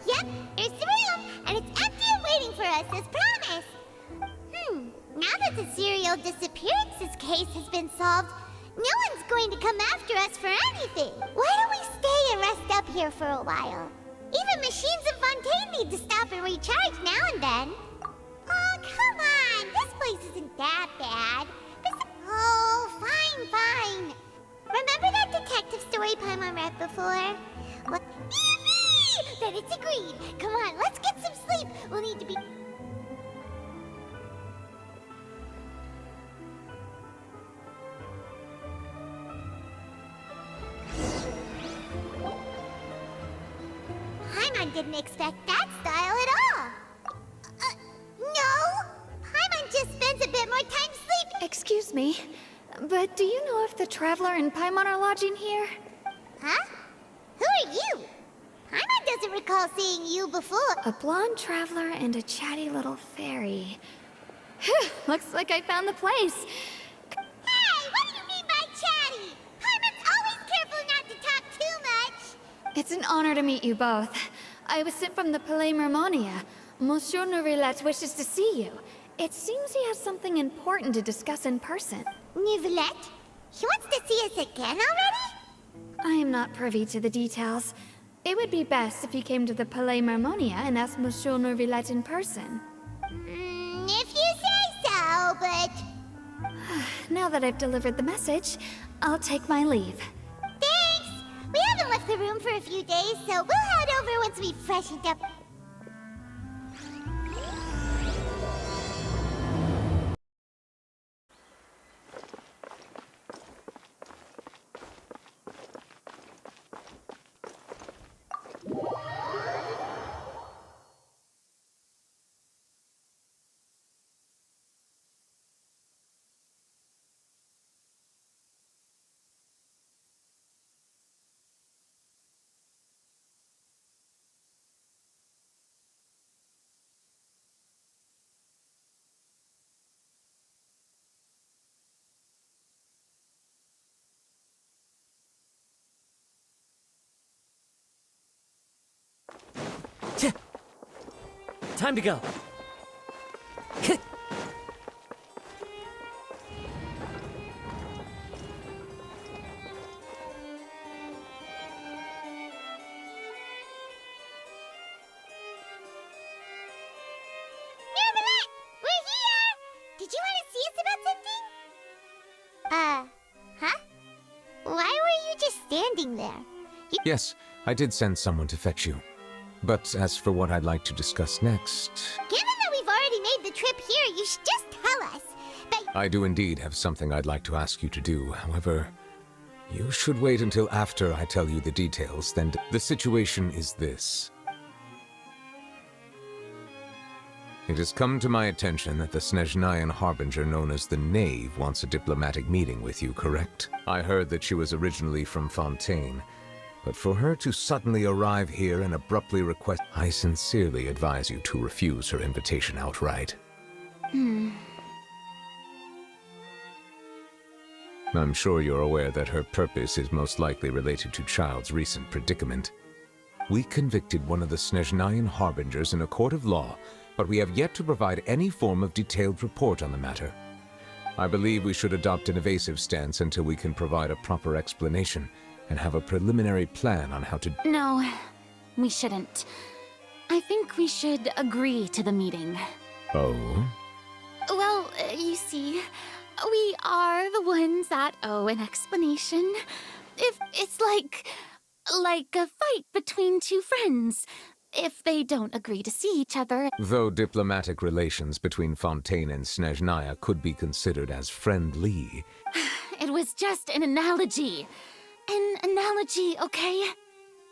Yep, there's the room, and it's empty and waiting for us as promised. Now that the serial disappearances case has been solved, no one's going to come after us for anything. Why don't we stay and rest up here for a while? Even machines in Fontaine need to stop and recharge now and then. Oh, come on, this place isn't that bad. Oh, fine. Remember that detective story Paimon read before? What? Then it's agreed. Come on, let's get some sleep. We'll need to be... Paimon didn't expect that style at all. No. Paimon just spends a bit more time sleeping. Excuse me, but do you know if the Traveler and Paimon are lodging here? Huh? Who are you? Paimon doesn't recall seeing you before. A blonde traveler and a chatty little fairy. Phew, looks like I found the place. Hey, what do you mean by chatty? Paimon's always careful not to talk too much. It's an honor to meet you both. I was sent from the Palais Mermonia. Monsieur Neuvillette wishes to see you. It seems he has something important to discuss in person. Neuvillette? He wants to see us again already? I am not privy to the details. It would be best if you came to the Palais Mermonia and asked Monsieur Neuvillette in person. If you say so, but... Now that I've delivered the message, I'll take my leave. Thanks! We haven't left the room for a few days, so we'll head over once we've freshened up. Time to go. Yes, I did send someone to fetch you. But as for what I'd like to discuss next... Given that we've already made the trip here, you should just tell us. But I do indeed have something I'd like to ask you to do. However, you should wait until after I tell you the details. Then the situation is this. It has come to my attention that the Snezhnayan harbinger known as the Knave wants a diplomatic meeting with you, correct? I heard that she was originally from Fontaine. But for her to suddenly arrive here and abruptly request... I sincerely advise you to refuse her invitation outright. I'm sure you're aware that her purpose is most likely related to Child's recent predicament. We convicted one of the Snezhnayan harbingers in a court of law, but we have yet to provide any form of detailed report on the matter. I believe we should adopt an evasive stance until we can provide a proper explanation and have a preliminary plan on how to... No, we shouldn't. I think we should agree to the meeting. Oh? Well, you see, we are the ones that owe an explanation. If it's like a fight between two friends. If they don't agree to see each other... Though diplomatic relations between Fontaine and Snezhnaya could be considered as friendly... It was just an analogy. An analogy, okay?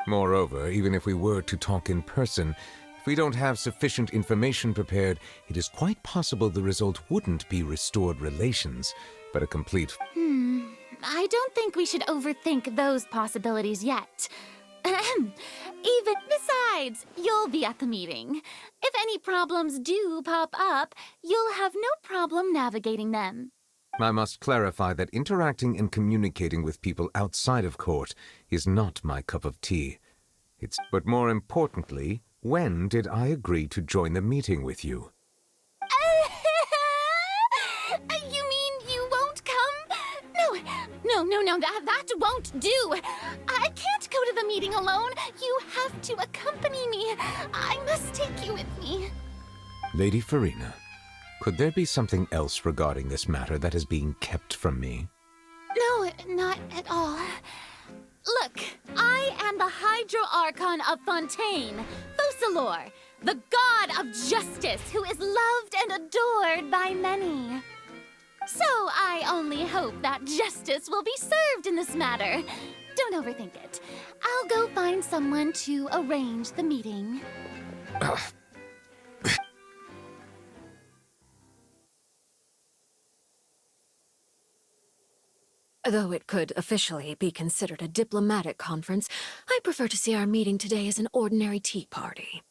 Moreover, even if we were to talk in person, if we don't have sufficient information prepared, it is quite possible the result wouldn't be restored relations, but a complete... I don't think we should overthink those possibilities yet. Even besides, you'll be at the meeting. If any problems do pop up, you'll have no problem navigating them. I must clarify that interacting and communicating with people outside of court is not my cup of tea. But more importantly, when did I agree to join the meeting with you? You mean you won't come? No, that won't do. I can't go to the meeting alone. You have to accompany me. I must take you with me. Lady Farina, could there be something else regarding this matter that is being kept from me? No, not at all. Look, I am the Hydro Arcon of Fontaine, Focalor, the god of justice who is loved and adored by many. So I only hope that justice will be served in this matter. Don't overthink it. I'll go find someone to arrange the meeting. Though it could officially be considered a diplomatic conference, I prefer to see our meeting today as an ordinary tea party.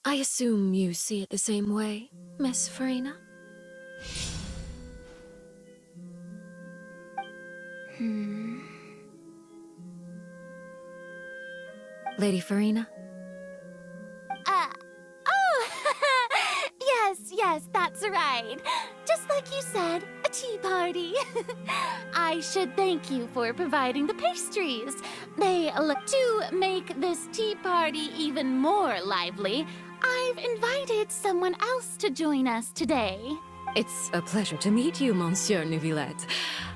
I assume you see it the same way, Miss Farina? Lady Farina? Yes, that's right. Just like you said, a tea party. I should thank you for providing the pastries. They look to make this tea party even more lively. I've invited someone else to join us today. It's a pleasure to meet you, Monsieur Neuvillette.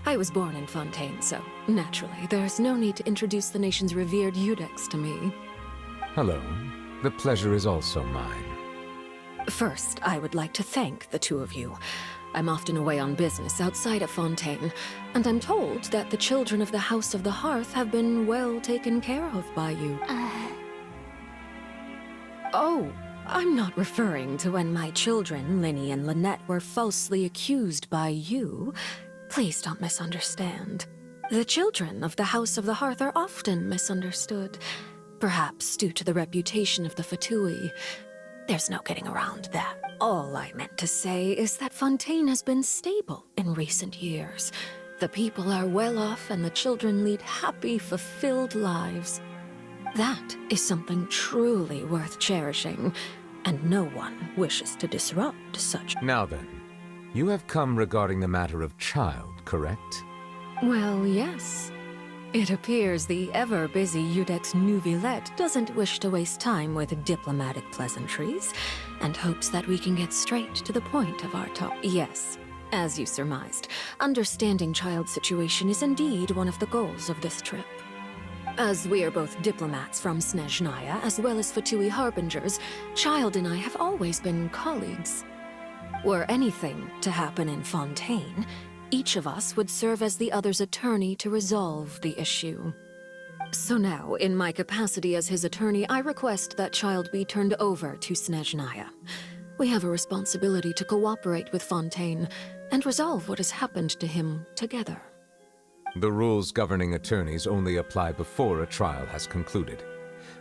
I was born in Fontaine, so naturally, there's no need to introduce the nation's revered Eudex to me. Hello. The pleasure is also mine. First, I would like to thank the two of you. I'm often away on business outside of Fontaine, and I'm told that the children of the House of the Hearth have been well taken care of by you. Oh, I'm not referring to when my children, Linny and Lynette, were falsely accused by you. Please don't misunderstand. The children of the House of the Hearth are often misunderstood, perhaps due to the reputation of the Fatui. There's no getting around that. All I meant to say is that Fontaine has been stable in recent years. The people are well off and the children lead happy, fulfilled lives. That is something truly worth cherishing, and no one wishes to disrupt such. Now then, you have come regarding the matter of child, correct? Well, yes. It appears the ever-busy Eudex Neuvillette doesn't wish to waste time with diplomatic pleasantries, and hopes that we can get straight to the point of our talk. Yes, as you surmised, understanding child's situation is indeed one of the goals of this trip. As we are both diplomats from Snezhnaya, as well as Fatui harbingers, Child and I have always been colleagues. Were anything to happen in Fontaine, each of us would serve as the other's attorney to resolve the issue. So now, in my capacity as his attorney, I request that Child be turned over to Snezhnaya. We have a responsibility to cooperate with Fontaine and resolve what has happened to him together. The rules governing attorneys only apply before a trial has concluded.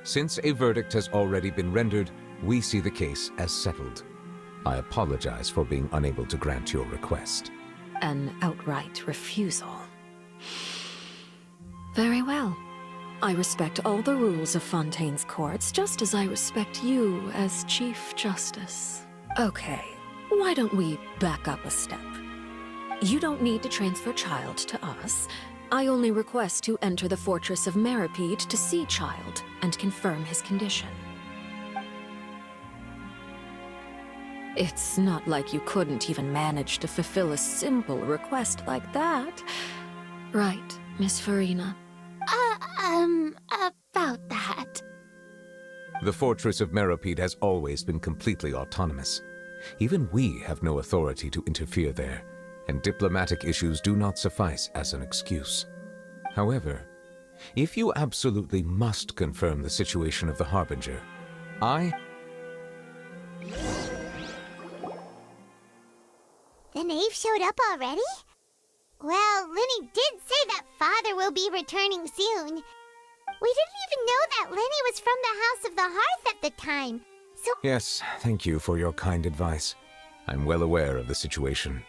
Since a verdict has already been rendered, we see the case as settled. I apologize for being unable to grant your request. An outright refusal. Very well. I respect all the rules of Fontaine's courts, just as I respect you as Chief Justice. Okay, Why don't we back up a step? You don't need to transfer Child to us. I only request to enter the Fortress of Meripede to see Child and confirm his condition. It's not like you couldn't even manage to fulfill a simple request like that. Right, Miss Farina? About that. The Fortress of Meripede has always been completely autonomous. Even we have no authority to interfere there, and diplomatic issues do not suffice as an excuse. However, if you absolutely must confirm the situation of the Harbinger, The knave showed up already? Well, Lenny did say that Father will be returning soon. We didn't even know that Lenny was from the House of the Hearth at the time, so... Yes, thank you for your kind advice. I'm well aware of the situation.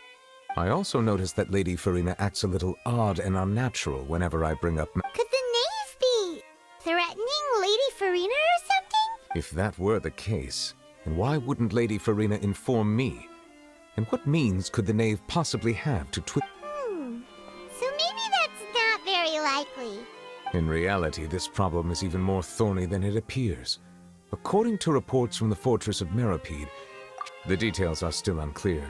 I also noticed that Lady Farina acts a little odd and unnatural whenever I bring up... Could the knave be threatening Lady Farina or something? If that were the case, then why wouldn't Lady Farina inform me? And what means could the knave possibly have to So maybe that's not very likely. In reality, this problem is even more thorny than it appears. According to reports from the Fortress of Meripede, the details are still unclear.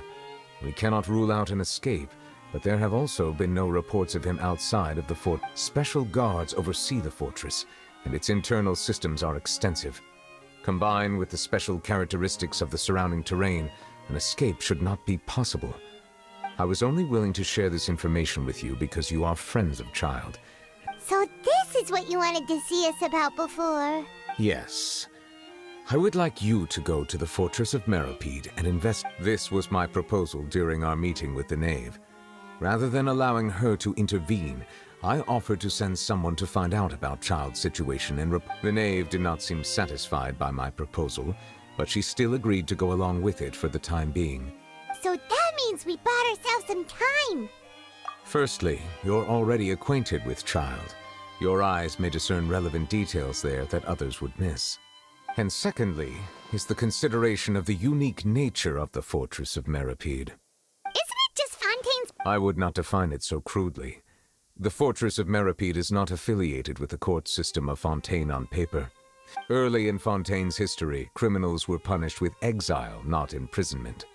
We cannot rule out an escape, but there have also been no reports of him outside of the fort. Special guards oversee the fortress, and its internal systems are extensive. Combined with the special characteristics of the surrounding terrain, an escape should not be possible. I was only willing to share this information with you because you are friends of Child. So this is what you wanted to see us about before. Yes. I would like you to go to the Fortress of Meripede and invest. This was my proposal during our meeting with the knave. Rather than allowing her to intervene, I offered to send someone to find out about Child's situation and the knave did not seem satisfied by my proposal, but she still agreed to go along with it for the time being. So that means we bought ourselves some time. Firstly, you're already acquainted with Child. Your eyes may discern relevant details there that others would miss. And secondly, is the consideration of the unique nature of the Fortress of Meripede. Isn't it just Fontaine's... I would not define it so crudely. The Fortress of Meripede is not affiliated with the court system of Fontaine on paper. Early in Fontaine's history, criminals were punished with exile, not imprisonment.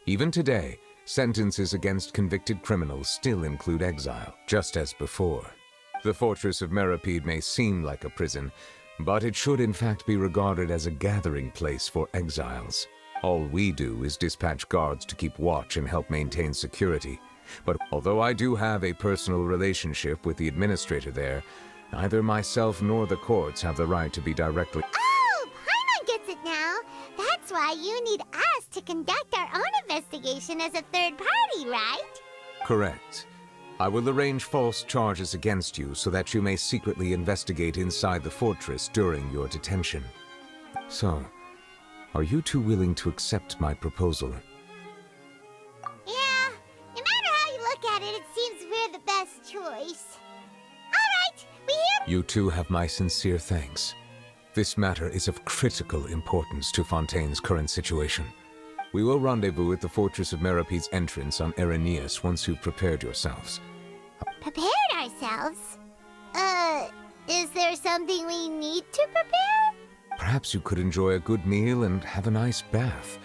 Even today, sentences against convicted criminals still include exile, just as before. The Fortress of Meripede may seem like a prison, but it should in fact be regarded as a gathering place for exiles. All we do is dispatch guards to keep watch and help maintain security. But although I do have a personal relationship with the administrator there, neither myself nor the courts have the right to be directly... Oh, Paimon gets it now. That's why you need us to conduct our own investigation as a third party, right? Correct. I will arrange false charges against you so that you may secretly investigate inside the fortress during your detention. So, are you two willing to accept my proposal? Yeah, no matter how you look at it, it seems we're the best choice. All right, we hear... You two have my sincere thanks. This matter is of critical importance to Fontaine's current situation. We will rendezvous at the Fortress of Meripede's entrance on Erenius once you've prepared yourselves. Prepared ourselves? Is there something we need to prepare? Perhaps you could enjoy a good meal and have a nice bath.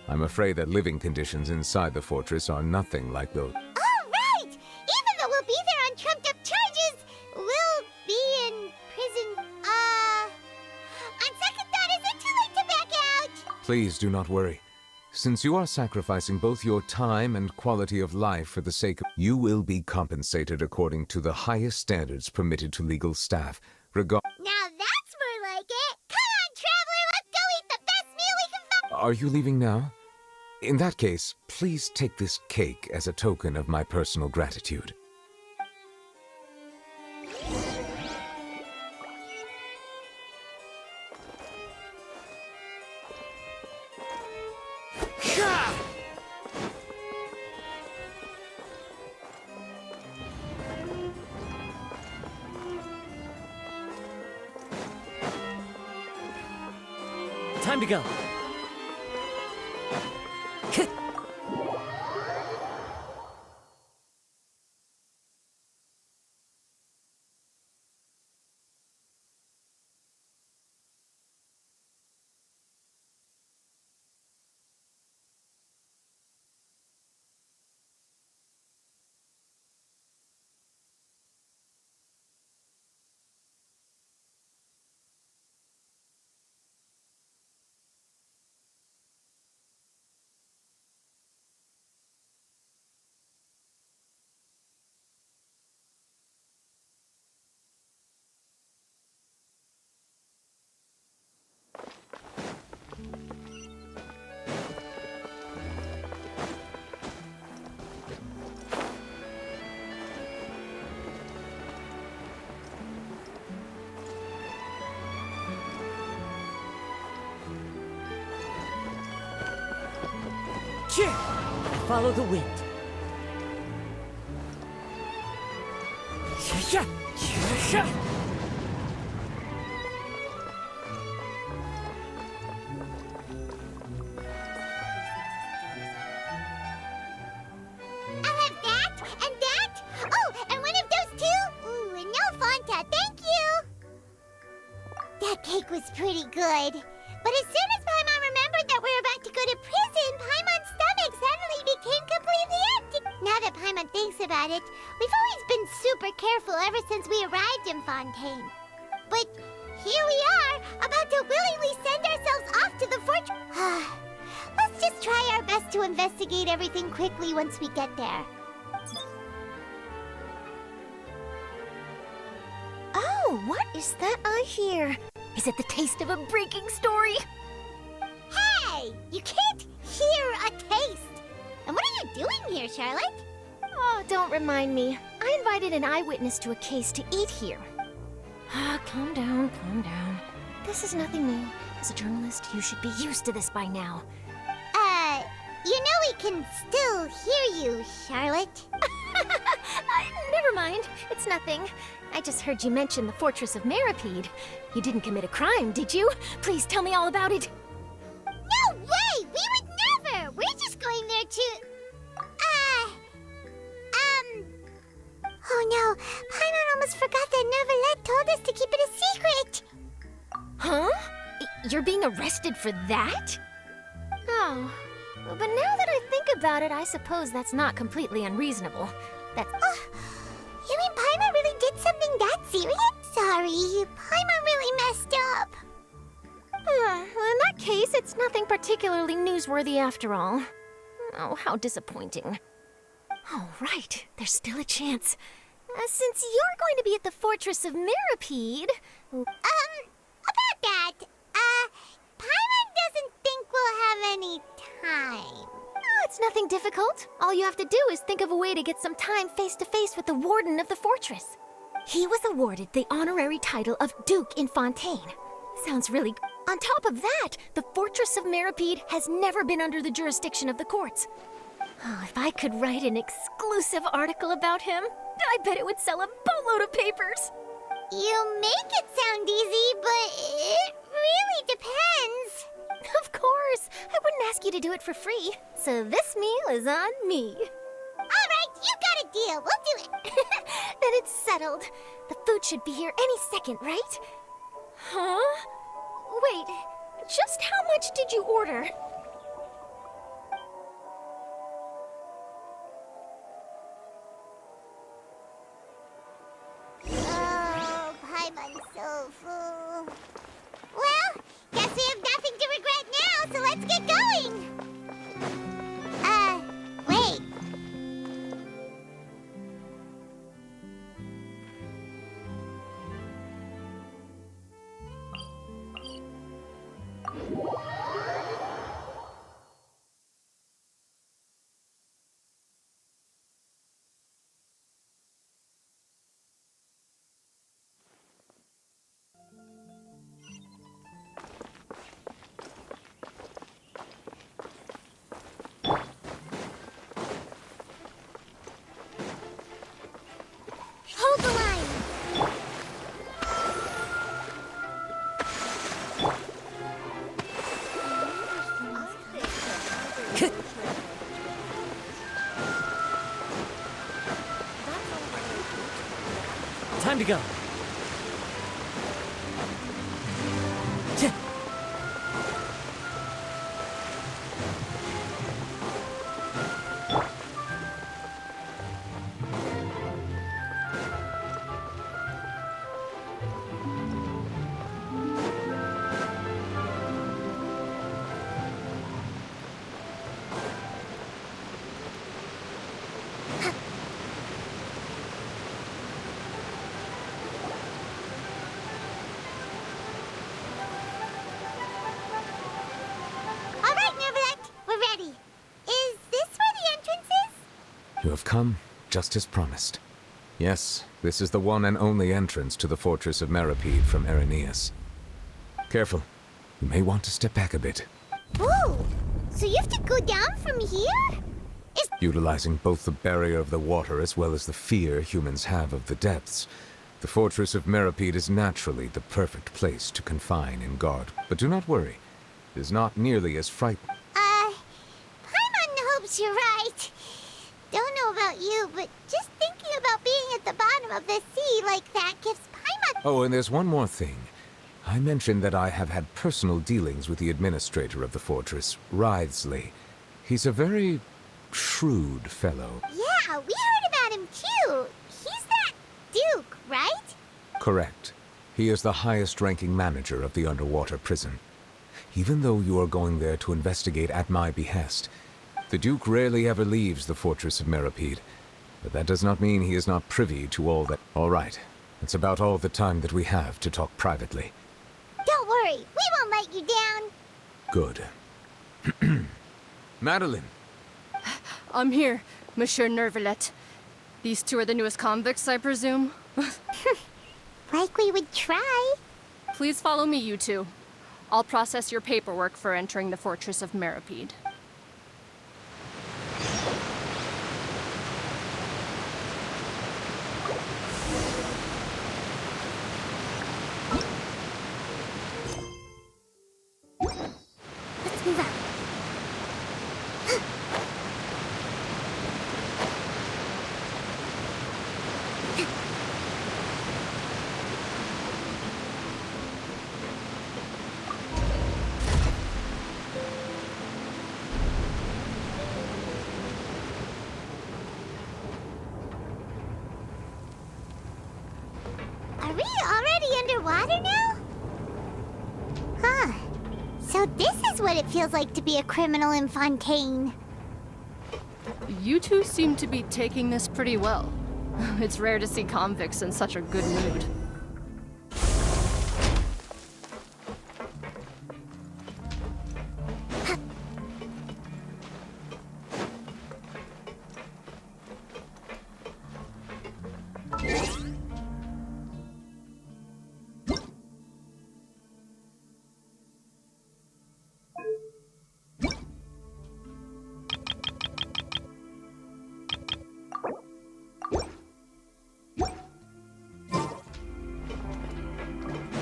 I'm afraid that living conditions inside the fortress are nothing like those. Oh, right! Even though we'll be there on trumped-up charges, we'll be in prison, on second thought, is it too late to back out? Please do not worry. Since you are sacrificing both your time and quality of life for the sake of... You will be compensated according to the highest standards permitted to legal staff, Now that's more like it! Come on, traveler, let's go eat the best meal we can find! Are you leaving now? In that case, please take this cake as a token of my personal gratitude. Time to go. Here, follow the wind. Yeah, yeah, yeah. I'll have that, and that. Oh, and one of those two. Ooh, and no Fanta, thank you. That cake was pretty good. But as soon as Paimon remembered that we were about to go to prison, Paimon's stomach suddenly became completely empty. Now that Paimon thinks about it, we've always been super careful ever since we arrived in Fontaine. But here we are, about to willingly send ourselves off to the fortress. Let's just try our best to investigate everything quickly once we get there. Oh, what is that I hear? Is it the taste of a breaking story? Hey! You can't hear a taste! And what are you doing here, Charlotte? Oh, don't remind me. I invited an eyewitness to a case to eat here. Calm down, calm down. This is nothing new. As a journalist, you should be used to this by now. You know we can still hear you, Charlotte. Never mind. It's nothing. I just heard you mention the Fortress of Meripede. You didn't commit a crime, did you? Please tell me all about it. No way! We would never! We're just going there to... Oh no, Paimon almost forgot that Neuvillette told us to keep it a secret! Huh? You're being arrested for that? Oh, but now that I think about it, I suppose that's not completely unreasonable. That's... You mean Paimon really did something that serious? Sorry, Paimon really messed up. Well, in that case, it's nothing particularly newsworthy after all. Oh, how disappointing. Oh, right. There's still a chance. Since you're going to be at the Fortress of Meripede... About that, Paimon doesn't think we'll have any time. Oh, it's nothing difficult. All you have to do is think of a way to get some time face-to-face with the warden of the fortress. He was awarded the honorary title of Duke in Fontaine. Sounds really... On top of that, the Fortress of Meripede has never been under the jurisdiction of the courts. Oh, if I could write an exclusive article about him, I bet it would sell a boatload of papers. You make it sound easy, but it really depends. Of course. I wouldn't ask you to do it for free. So this meal is on me. All right, you got a deal. We'll do it. Then it's settled. The food should be here any second, right? Huh? Wait, just how much did you order? Oh, Paimon's so full. Well, guess we have nothing to regret now, so let's get going. Wait. Hold the line. Time to go. All right, Neuvillette, we're ready. Is this where the entrance is? You have come, just as promised. Yes, this is the one and only entrance to the Fortress of Meripede from Irenaeus. Careful. You may want to step back a bit. Ooh, So you have to go down from here? Utilizing both the barrier of the water as well as the fear humans have of the depths, the fortress of Meripede is naturally the perfect place to confine and guard. But do not worry, it is not nearly as frightening. Paimon hopes you're right. Don't know about you, but just thinking about being at the bottom of the sea like that gives Paimon... Oh, and there's one more thing. I mentioned that I have had personal dealings with the administrator of the fortress, Writhsley. He's a very shrewd fellow. Yeah, we heard about him too. He's that Duke, right? Correct. He is the highest-ranking manager of the underwater prison. Even though you are going there to investigate at my behest, the Duke rarely ever leaves the fortress of Meripede. But that does not mean he is not privy to all that... All right. That's about all the time that we have to talk privately. Don't worry, we won't let you down. Good. Madeline! I'm here, Monsieur Nervalet. These two are the newest convicts, I presume? Like we would try. Please follow me, you two. I'll process your paperwork for entering the fortress of Meripede. Let's move out. Are we already underwater now? Huh. So this is what it feels like to be a criminal in Fontaine. You two seem to be taking this pretty well. It's rare to see convicts in such a good mood.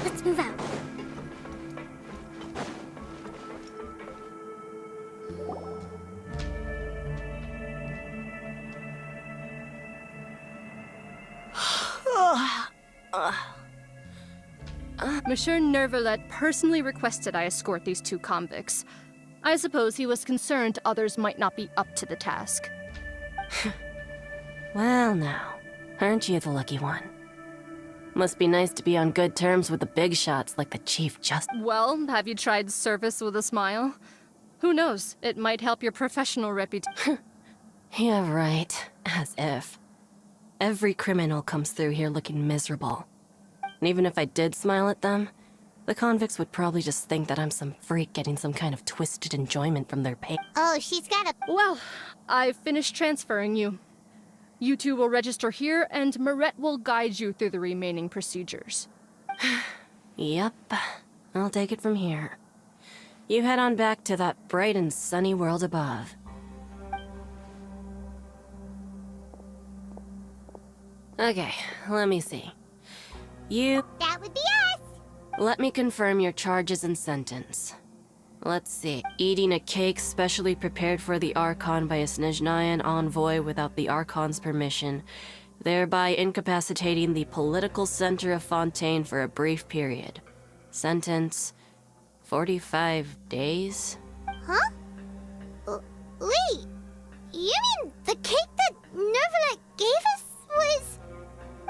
Let's move out. Monsieur Nervalet personally requested I escort these two convicts. I suppose he was concerned others might not be up to the task. Well now, aren't you the lucky one? Must be nice to be on good terms with the big shots like the Chief Justice. Well, have you tried service with a smile? Who knows, it might help your professional reputation. Yeah, right. As if. Every criminal comes through here looking miserable. And even if I did smile at them, the convicts would probably just think that I'm some freak getting some kind of twisted enjoyment from their pain. Oh, she's got a... Well, I've finished transferring you. You two will register here, and Marette will guide you through the remaining procedures. Yep, I'll take it from here. You head on back to that bright and sunny world above. Okay, let me see. That would be us! Let me confirm your charges and sentence. Let's see. Eating a cake specially prepared for the Arcon by a Snezhnayan envoy without the Archon's permission, thereby incapacitating the political center of Fontaine for a brief period. Sentence: 45 days? Huh? Wait, you mean the cake that Nervalet gave us was...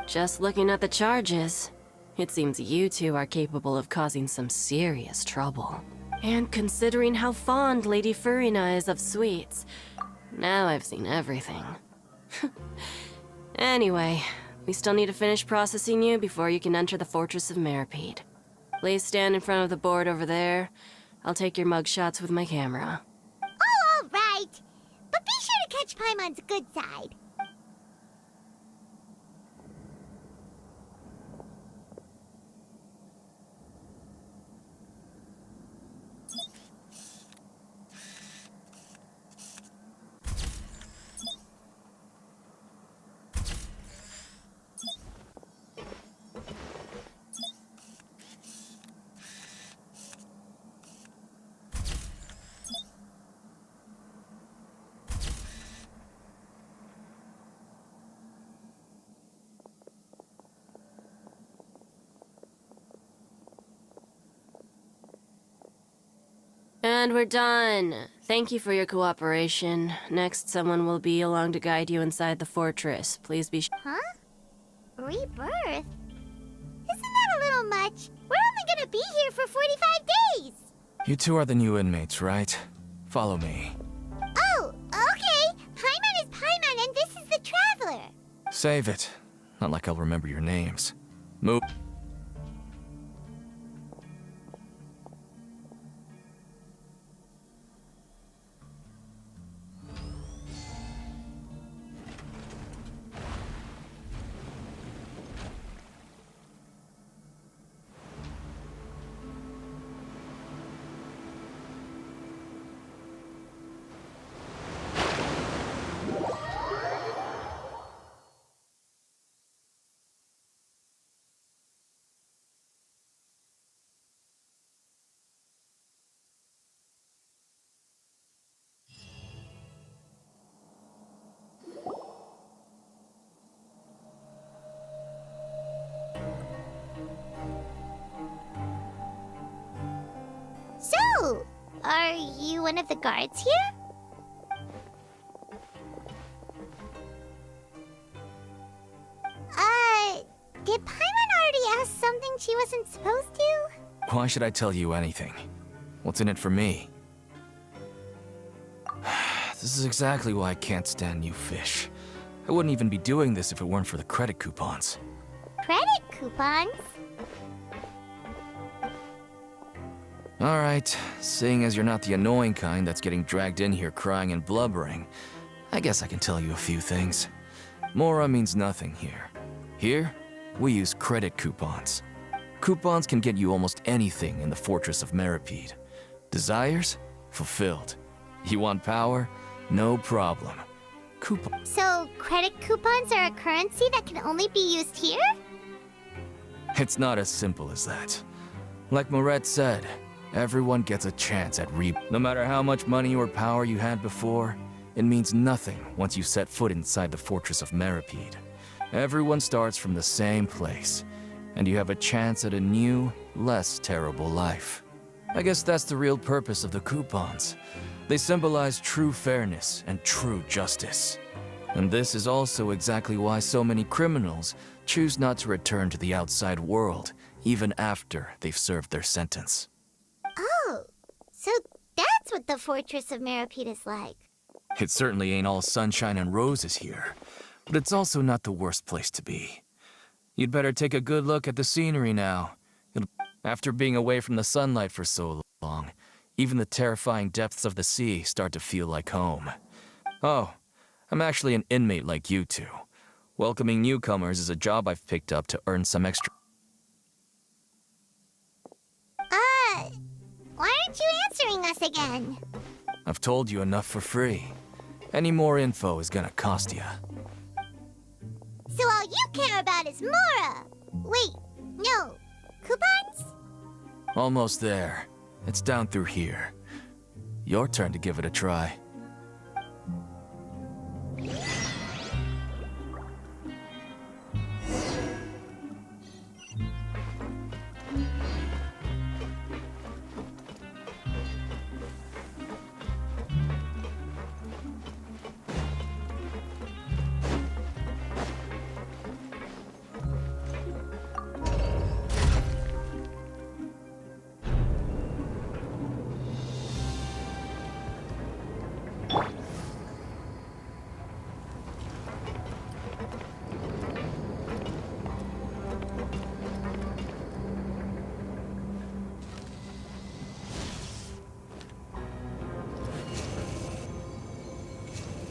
Just looking at the charges, it seems you two are capable of causing some serious trouble. And considering how fond Lady Furina is of sweets, now I've seen everything. Anyway, we still need to finish processing you before you can enter the Fortress of Meripede. Please stand in front of the board over there. I'll take your mugshots with my camera. Oh, all right. But be sure to catch Paimon's good side. And we're done. Thank you for your cooperation. Next, someone will be along to guide you inside the fortress. Please be Huh? Rebirth? Isn't that a little much? We're only gonna be here for 45 days! You two are the new inmates, right? Follow me. Oh, okay! Paimon is Paimon and this is the Traveler! Save it. Not like I'll remember your names. Move. So, are you one of the guards here? Did Paimon already ask something she wasn't supposed to? Why should I tell you anything? What's in it for me? This is exactly why I can't stand new fish. I wouldn't even be doing this if it weren't for the credit coupons. Credit coupons? Alright, seeing as you're not the annoying kind that's getting dragged in here crying and blubbering, I guess I can tell you a few things. Mora means nothing here. Here, we use credit coupons. Coupons can get you almost anything in the Fortress of Meripede. Desires? Fulfilled. You want power? No problem. So, credit coupons are a currency that can only be used here? It's not as simple as that. Like Moret said, everyone gets a chance at No matter how much money or power you had before, it means nothing once you set foot inside the Fortress of Meripede. Everyone starts from the same place, and you have a chance at a new, less terrible life. I guess that's the real purpose of the coupons. They symbolize true fairness and true justice. And this is also exactly why so many criminals choose not to return to the outside world, even after they've served their sentence. Oh, so that's what the Fortress of Meripede is like. It certainly ain't all sunshine and roses here, but it's also not the worst place to be. You'd better take a good look at the scenery now. After being away from the sunlight for so long, even the terrifying depths of the sea start to feel like home. Oh, I'm actually an inmate like you two. Welcoming newcomers is a job I've picked up to earn some extra. Why aren't you answering us again? I've told you enough for free. Any more info is gonna cost you. So all you care about is Mora! Wait, no. Coupons? Almost there. It's down through here. Your turn to give it a try.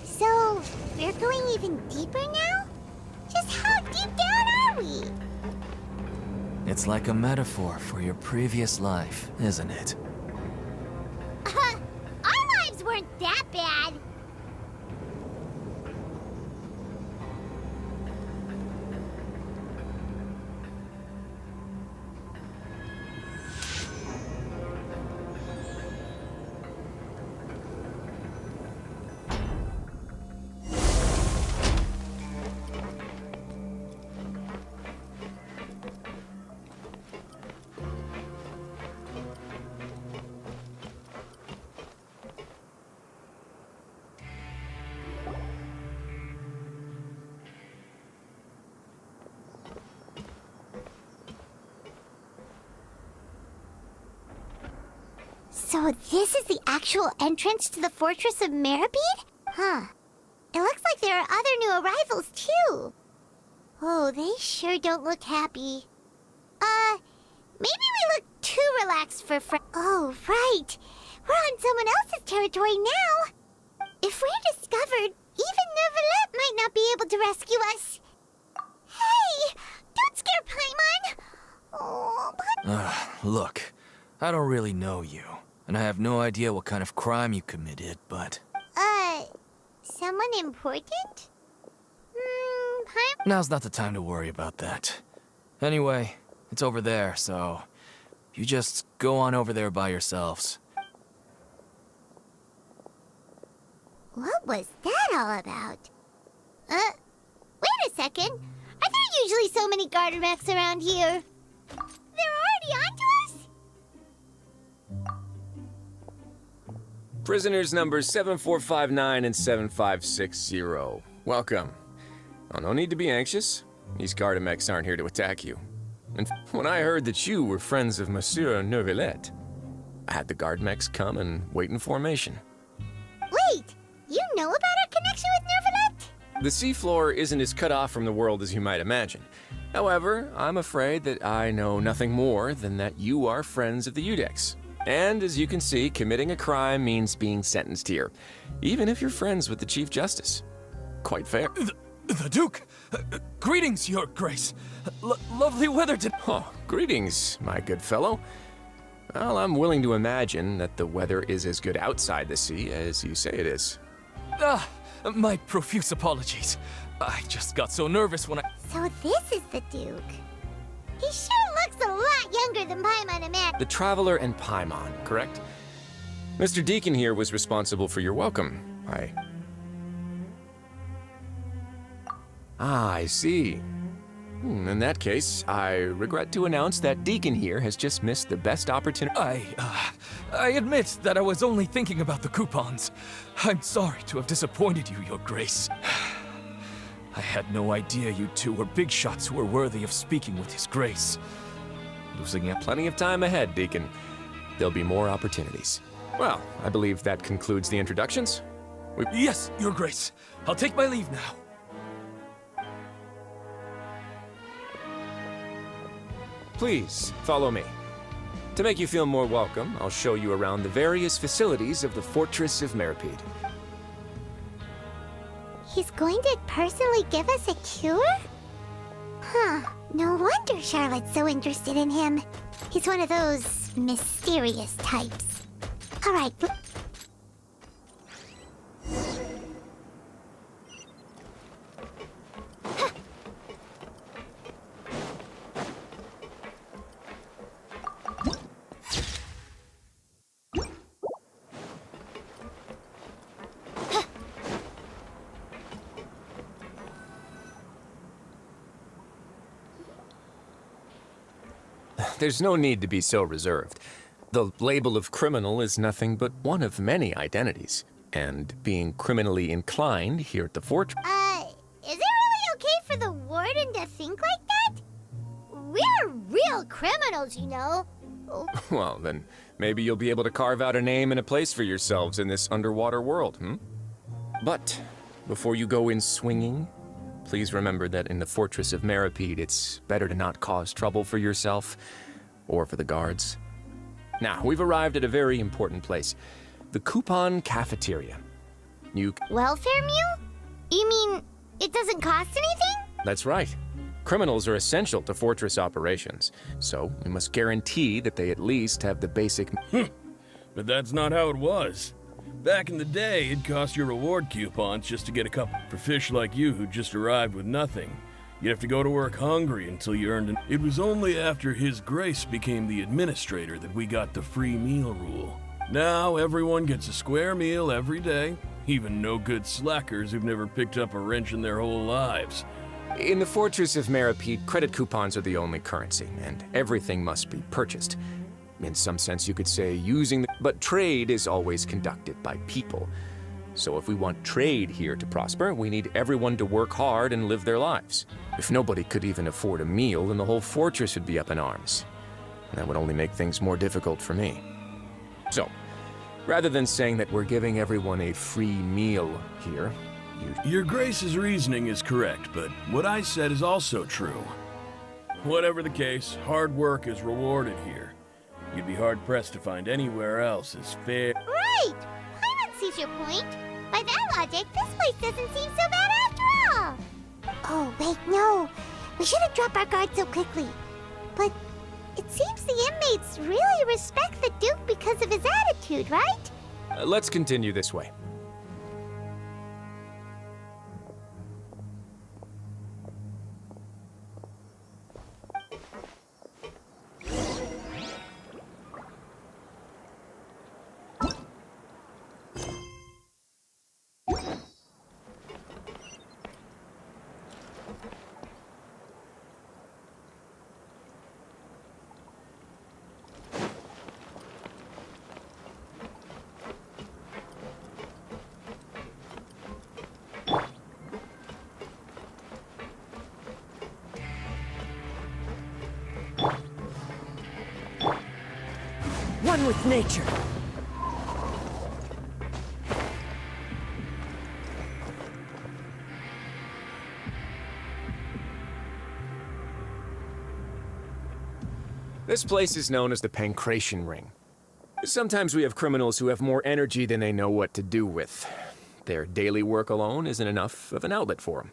So, we're going even deeper now? Just how deep down are we? It's like a metaphor for your previous life, isn't it? Our lives weren't that bad. So this is the actual entrance to the Fortress of Meripede? Huh. It looks like there are other new arrivals, too. Oh, they sure don't look happy. Maybe we look too relaxed for Oh, right. We're on someone else's territory now. If we're discovered, even Neuvillette might not be able to rescue us. Hey! Don't scare Paimon! Oh, but... Look, I don't really know you, and I have no idea what kind of crime you committed, but... Someone important? Paimon? Now's not the time to worry about that. Anyway, it's over there, so... You just go on over there by yourselves. What was that all about? Wait a second. Are there usually so many Gardermechs around here? They're already onto us? Prisoners numbers 7459 and 7560. Welcome. Oh, no need to be anxious. These Gardermechs aren't here to attack you. And when I heard that you were friends of Monsieur Neuvillette, I had the Gardermechs come and wait in formation. Wait! You know about our connection with Neuvillette? The seafloor isn't as cut off from the world as you might imagine. However, I'm afraid that I know nothing more than that you are friends of the Udex. And as you can see, committing a crime means being sentenced here, even if you're friends with the Chief Justice. Quite fair. The Duke! Greetings, Your Grace! Lovely weather today. Oh, greetings, my good fellow. Well, I'm willing to imagine that the weather is as good outside the sea as you say it is. My profuse apologies. I just got so nervous when I... So this is the Duke. He sure looks a lot younger than Paimon imagined. The Traveler and Paimon, correct? Mr. Deacon here was responsible for your welcome. I see. In that case, I regret to announce that Deacon here has just missed the best opportunity. I admit that I was only thinking about the coupons. I'm sorry to have disappointed you, Your Grace. I had no idea you two were big shots who were worthy of speaking with His Grace. Losing up plenty of time ahead, Deacon. There'll be more opportunities. Well, I believe that concludes the introductions. Yes, Your Grace. I'll take my leave now. Please, follow me. To make you feel more welcome, I'll show you around the various facilities of the Fortress of Meripede. He's going to personally give us a cure? Huh. No wonder Charlotte's so interested in him. He's one of those mysterious types. All right. There's no need to be so reserved. The label of criminal is nothing but one of many identities. And being criminally inclined here at the fortress... Is it really okay for the warden to think like that? We're real criminals, you know. Well, then maybe you'll be able to carve out a name and a place for yourselves in this underwater world, But before you go in swinging, please remember that in the Fortress of Meripede, it's better to not cause trouble for yourself or for the guards. Now, we've arrived at a very important place. The Coupon Cafeteria. Welfare meal? You mean it doesn't cost anything? That's right. Criminals are essential to Fortress operations, so we must guarantee that they at least have the basic... But that's not how it was. Back in the day, it cost your reward coupons just to get a cup. For fish like you who just arrived with nothing, you'd have to go to work hungry until you earned an... It was only after His Grace became the administrator that we got the free meal rule. Now everyone gets a square meal every day, even no-good slackers who've never picked up a wrench in their whole lives. In the Fortress of Meripede, credit coupons are the only currency, and everything must be purchased. In some sense, you could say but trade is always conducted by people. So if we want trade here to prosper, we need everyone to work hard and live their lives. If nobody could even afford a meal, then the whole fortress would be up in arms. And that would only make things more difficult for me. So, Rather than saying that we're giving everyone a free meal here, Your Grace's reasoning is correct, but what I said is also true. Whatever the case, hard work is rewarded here. You'd be hard-pressed to find anywhere else as fair. Right! Paimon sees your point. By that logic, this place doesn't seem so bad after all. Oh, wait, no. We shouldn't drop our guard so quickly. But it seems the inmates really respect the Duke because of his attitude, right? let's continue this way. One with nature. This place is known as the Pancration Ring. Sometimes we have criminals who have more energy than they know what to do with. Their daily work alone isn't enough of an outlet for them.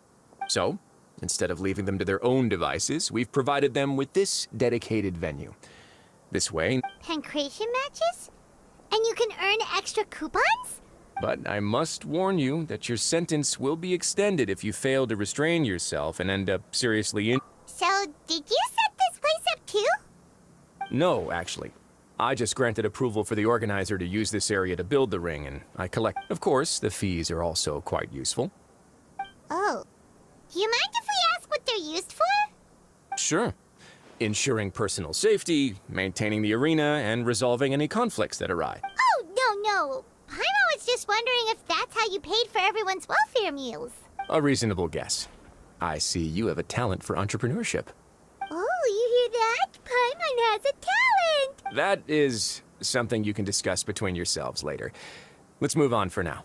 So, instead of leaving them to their own devices, we've provided them with this dedicated venue. This way... Pancration matches? And you can earn extra coupons? But I must warn you that your sentence will be extended if you fail to restrain yourself and end up seriously in... So, did you set this place up too? No, actually. I just granted approval for the organizer to use this area to build the ring, and I collect... Of course, the fees are also quite useful. Oh. Do you mind if we ask what they're used for? Sure. Ensuring personal safety, maintaining the arena, and resolving any conflicts that arise. Oh, no. Paimon was just wondering if that's how you paid for everyone's welfare meals. A reasonable guess. I see you have a talent for entrepreneurship. Oh, you hear that? Paimon has a talent! That is something you can discuss between yourselves later. Let's move on for now.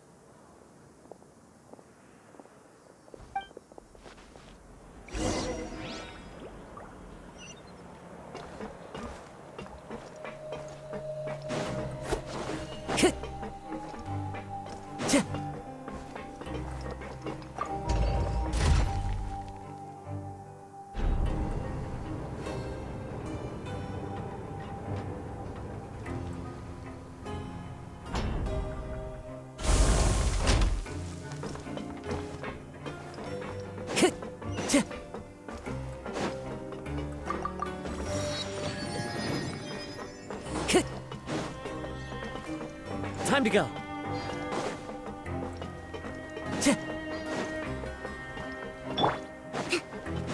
Time to go.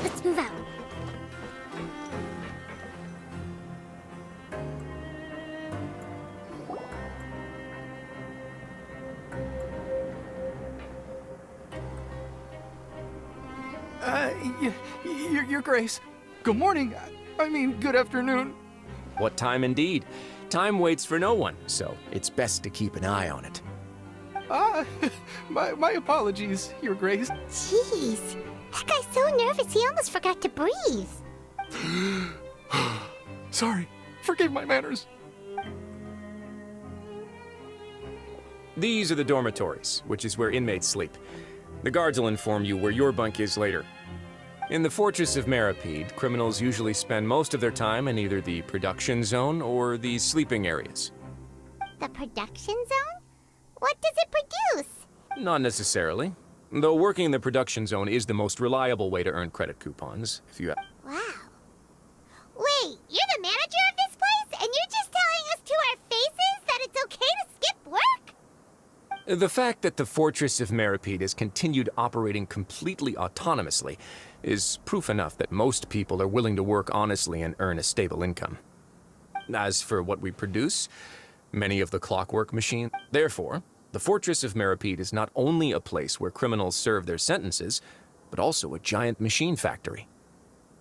Let's move out. Your Grace. Good morning. I mean, good afternoon. What time indeed? Time waits for no one, so it's best to keep an eye on it. My apologies, Your Grace. Jeez. That guy's so nervous he almost forgot to breathe. Sorry. Forgive my manners. These are the dormitories, which is where inmates sleep. The guards will inform you where your bunk is later. In the Fortress of Meripede, criminals usually spend most of their time in either the production zone or the sleeping areas. The production zone? What does it produce? Not necessarily. Though working in the production zone is the most reliable way to earn credit coupons, if you have... Wow. Wait, you're the manager of this place, and you're just telling us to our faces that it's okay to skip work? The fact that the Fortress of Meripede has continued operating completely autonomously is proof enough that most people are willing to work honestly and earn a stable income. As for what we produce, many of the clockwork machines... Therefore, the Fortress of Meripede is not only a place where criminals serve their sentences, but also a giant machine factory.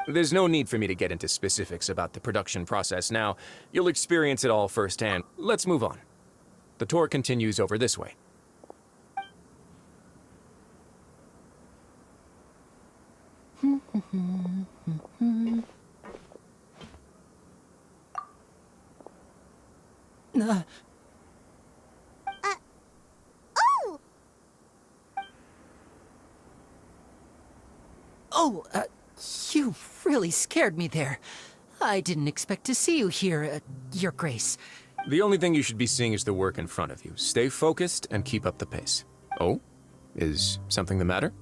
There's no need for me to get into specifics about the production process now. You'll experience it all firsthand. Let's move on. The tour continues over this way. Oh! Oh, you really scared me there. I didn't expect to see you here, Your Grace. The only thing you should be seeing is the work in front of you. Stay focused and keep up the pace. Oh? Is something the matter?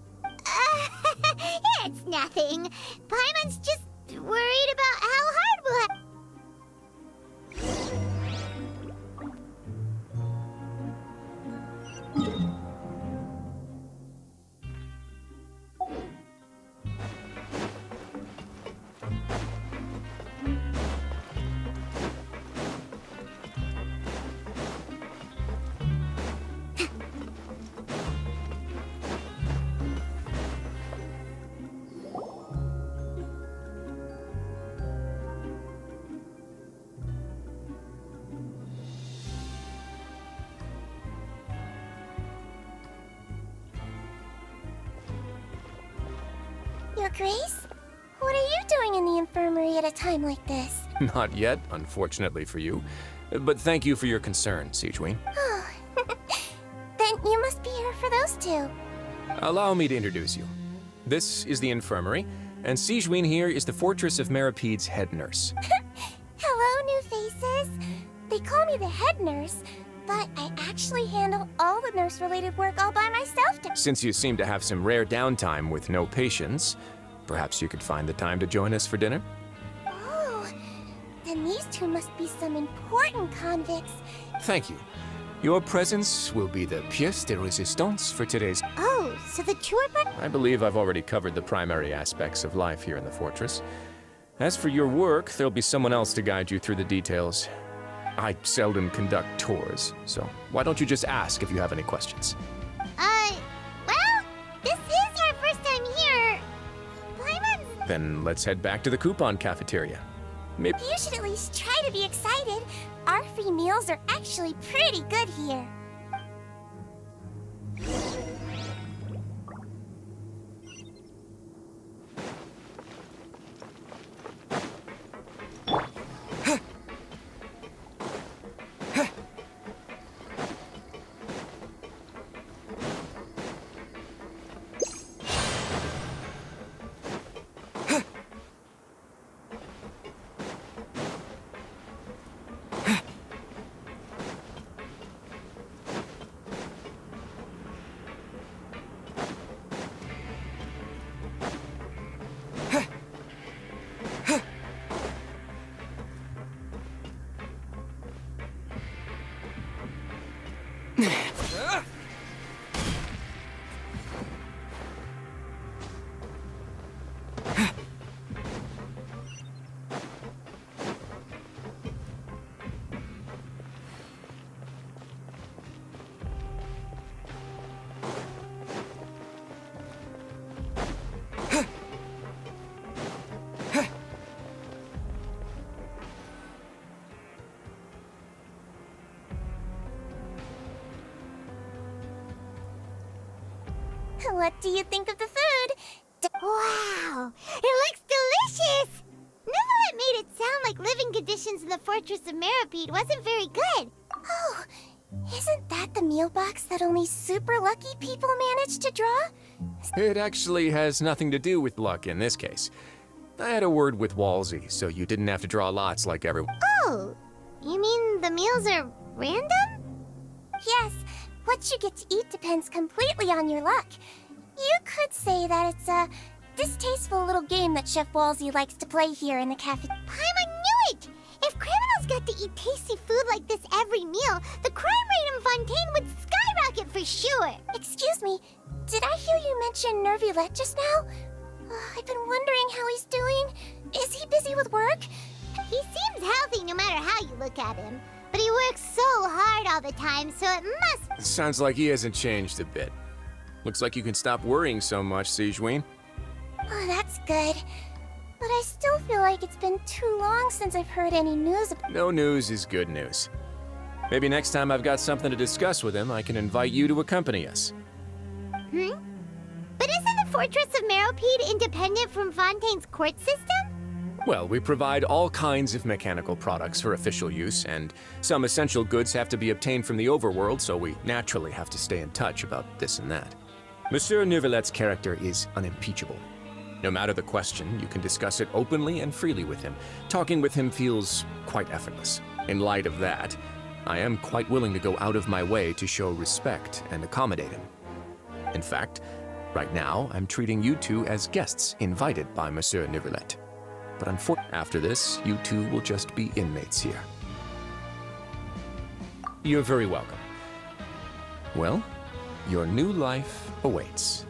It's nothing. Paimon's just worried about how hard we'll have. Your Grace? What are you doing in the infirmary at a time like this? Not yet, unfortunately for you. But thank you for your concern, Sigewin. Oh, then you must be here for those two. Allow me to introduce you. This is the infirmary, and Sigewin here is the Fortress of Meripede's head nurse. Hello, new faces. They call me the head nurse, but I actually handle all the nurse-related work all by myself. Since you seem to have some rare downtime with no patients, perhaps you could find the time to join us for dinner? Oh, then these two must be some important convicts. Thank you. Your presence will be the pièce de résistance for today's... Oh, so the two are... I believe I've already covered the primary aspects of life here in the fortress. As for your work, there'll be someone else to guide you through the details. I seldom conduct tours, so why don't you just ask if you have any questions? Well, this is our first time here. Paimon's... Then let's head back to the coupon cafeteria. Maybe... You should at least try to be excited. Our free meals are actually pretty good here. What do you think of the food? Wow, it looks delicious! Neverlet made it sound like living conditions in the Fortress of Meripede wasn't very good. Oh, isn't that the meal box that only super lucky people manage to draw? It actually has nothing to do with luck in this case. I had a word with Walsey, so you didn't have to draw lots like everyone. Oh, you mean the meals are random? Yes, what you get to eat depends completely on your luck. You could say that it's a distasteful little game that Chef Walsey likes to play here in the cafe. Paimon knew it! If criminals got to eat tasty food like this every meal, the crime rate in Fontaine would skyrocket for sure. Excuse me, did I hear you mention Nervulet just now? I've been wondering how he's doing. Is he busy with work? He seems healthy no matter how you look at him. But he works so hard all the time, so it must... Sounds like he hasn't changed a bit. Looks like you can stop worrying so much, Sigewin. Oh, that's good. But I still feel like it's been too long since I've heard any news about... No news is good news. Maybe next time I've got something to discuss with him, I can invite you to accompany us. Hmm? But isn't the Fortress of Meropide independent from Fontaine's court system? Well, we provide all kinds of mechanical products for official use, and some essential goods have to be obtained from the overworld, so we naturally have to stay in touch about this and that. Monsieur Neuvillette's character is unimpeachable. No matter the question, you can discuss it openly and freely with him. Talking with him feels quite effortless. In light of that, I am quite willing to go out of my way to show respect and accommodate him. In fact, right now, I'm treating you two as guests invited by Monsieur Neuvillette. But unfortunately, after this, you two will just be inmates here. You're very welcome. Well, your new life awaits.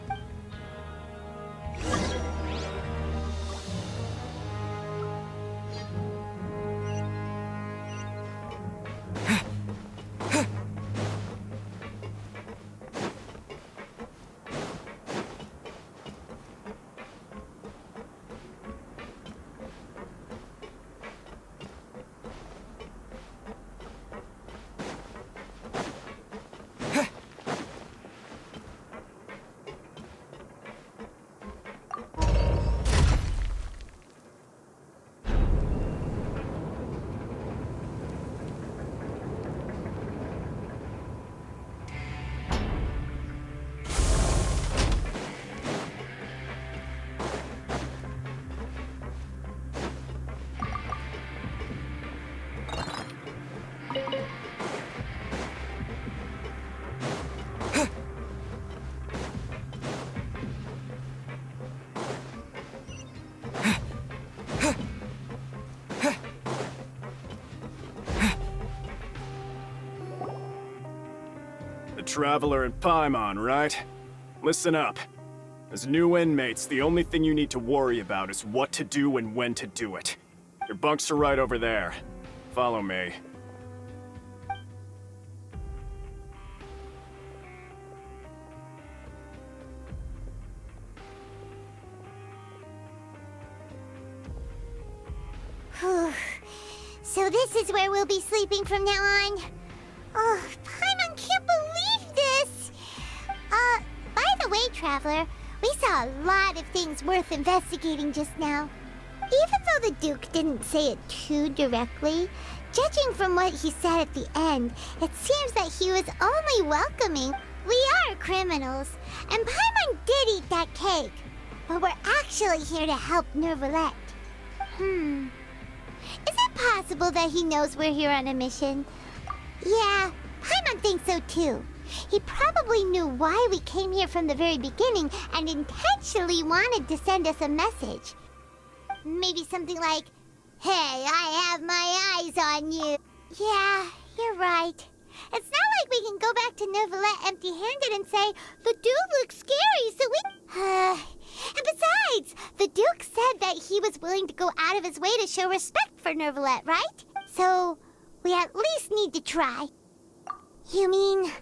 Traveler in Paimon, right? Listen up. As new inmates, the only thing you need to worry about is what to do and when to do it. Your bunks are right over there. Follow me. So this is where we'll be sleeping from now on? Oh, Paimon can't believe this! By the way, Traveler, we saw a lot of things worth investigating just now. Even though the Duke didn't say it too directly, judging from what he said at the end, it seems that he was only welcoming. We are criminals, and Paimon did eat that cake, but we're actually here to help Neuvillette. Is it possible that he knows we're here on a mission? Yeah, Paimon thinks so too. He probably knew why we came here from the very beginning and intentionally wanted to send us a message. Maybe something like, "Hey, I have my eyes on you." Yeah, you're right. It's not like we can go back to Neuvillette empty-handed and say, "The Duke looks scary, so we..." And besides, the Duke said that he was willing to go out of his way to show respect for Neuvillette, right? So, we at least need to try. You mean...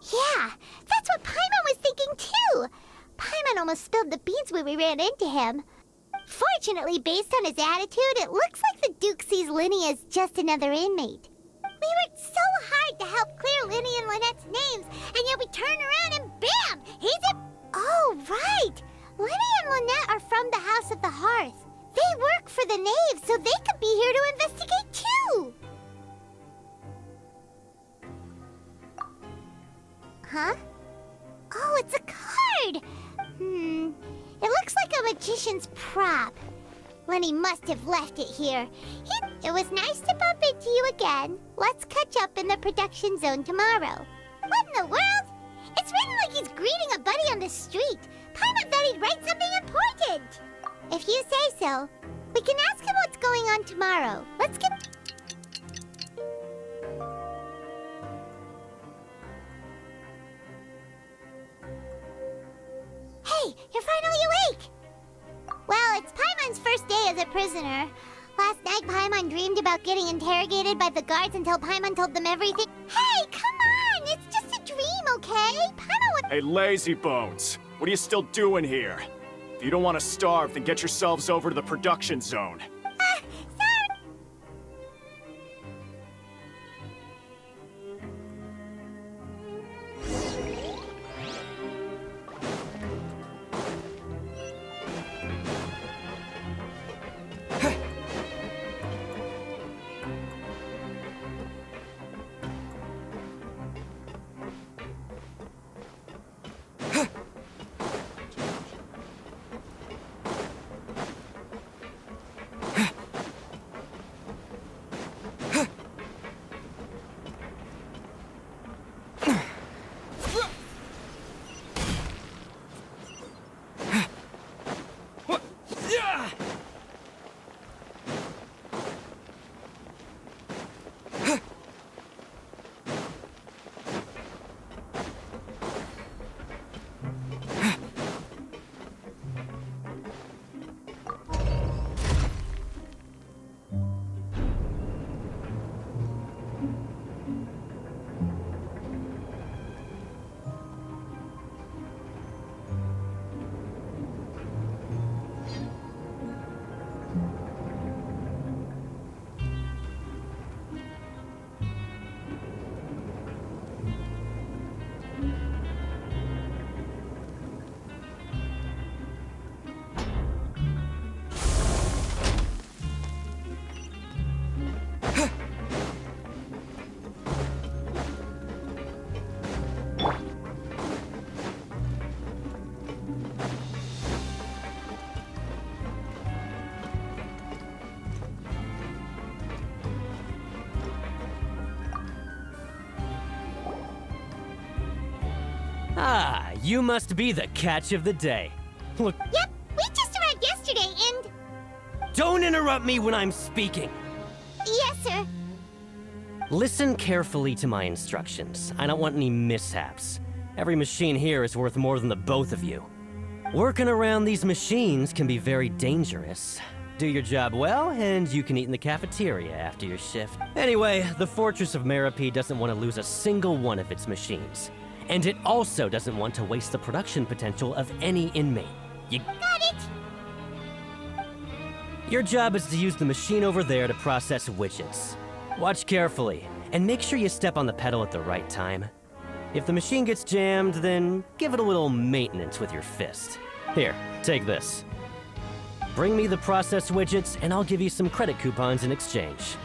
Yeah, that's what Paimon was thinking too! Paimon almost spilled the beans when we ran into him. Fortunately, based on his attitude, it looks like the Duke sees Linny as just another inmate. We worked so hard to help clear Linny and Lynette's names, and yet we turn around and bam! He's a... Oh, right! Linny and Lynette are from the House of the Hearth. They work for the Knave, so they could be here to investigate too! Huh? Oh, it's a card! It looks like a magician's prop. Lenny must have left it here. It was nice to bump into you again. Let's catch up in the production zone tomorrow. What in the world? It's written like he's greeting a buddy on the street. Paimon thought he'd write something important. If you say so, we can ask him what's going on tomorrow. Let's get... Hey, you're finally awake! Well, it's Paimon's first day as a prisoner. Last night, Paimon dreamed about getting interrogated by the guards until Paimon told them everything. Hey, come on! It's just a dream, okay? Paimon would... Hey, lazy bones! What are you still doing here? If you don't want to starve, then get yourselves over to the production zone. Sorry! Ah, you must be the catch of the day. Look, Yep, we just arrived yesterday and... don't interrupt me when I'm speaking. Yes, sir. Listen carefully to my instructions. I don't want any mishaps. Every machine here is worth more than the both of you. Working around these machines can be very dangerous. Do your job well, and you can eat in the cafeteria after your shift. Anyway, the Fortress of Merope doesn't want to lose a single one of its machines. And it also doesn't want to waste the production potential of any inmate. You Got it. Your job is to use the machine over there to process widgets. Watch carefully, and make sure you step on the pedal at the right time. If the machine gets jammed, then give it a little maintenance with your fist. Here, take this. Bring me the processed widgets, and I'll give you some credit coupons in exchange.